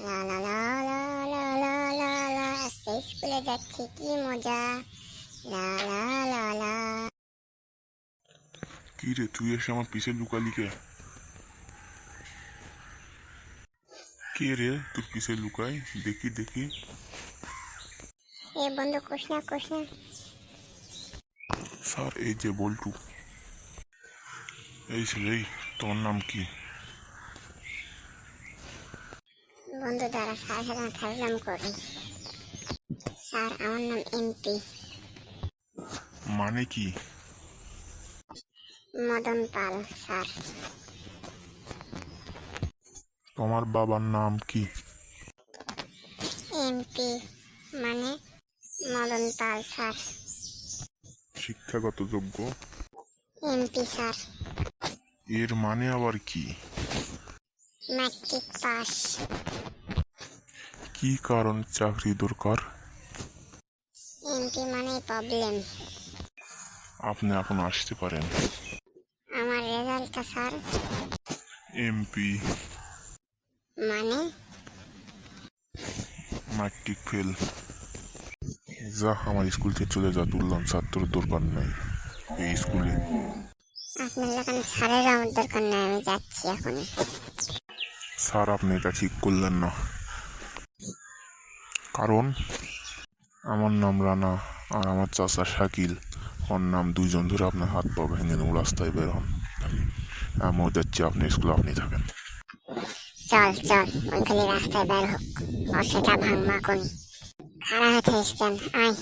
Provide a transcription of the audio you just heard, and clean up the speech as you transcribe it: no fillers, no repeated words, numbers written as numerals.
লা লা লা লা লা লা লা লা, আজকে স্কুলে যাচ্ছি কি মজা। লা লা লা লা। কি রে, তুই এসে আমার পিছে লুকালি কে? কে রে তোর পিছে লুকাই? দেখি দেখি। এ বন্ধু, কোষ না কোষ না। স্যার, এই যে বল্টু। এই ছেলে, তোমার নাম কি? বন্ধু দ্বারা স্যার সাথে খেলাম করি। স্যার, আমার নাম এমপি। মানে কি? মদন পাল স্যার। তোমার বাবার নাম কি? এমপি মানে মদন পাল স্যার। শিক্ষাগত যোগ্য? MP sir. এর মানে আবার কি? Matric pass. কি কারণ চাকরি দরকার? এমপি মানে প্রবলেম। আপনি এখন আসতে পারেন। আমার রেজাল্টটা স্যার। এমপি মানে ম্যাট্রিক ফেল। যা, আমার স্কুল থেকে চলে যা, তুললাম ছাত্র দরকার নাই এই স্কুলে। আপনার দোকানে স্যারের আমার দরকার নেই, আমি যাচ্ছি এখনই। স্যার, আপনি এটা ঠিক করলেন না। কারণ আমার নাম রানা আর আমার চাচা শাকিল। ওর নাম, দুইজন ধরে আপনার হাত পা ভেঙে দেবো, রাস্তায় বের হন। আমিও যাচ্ছি, আপনি স্কুলে আপনি থাকেন। চল চল, ওইখানে রাস্তায় বের হোক, ও সেটা ভাঙমা কোনি। খাড়া হয়ে থাকিস কেন, আয়।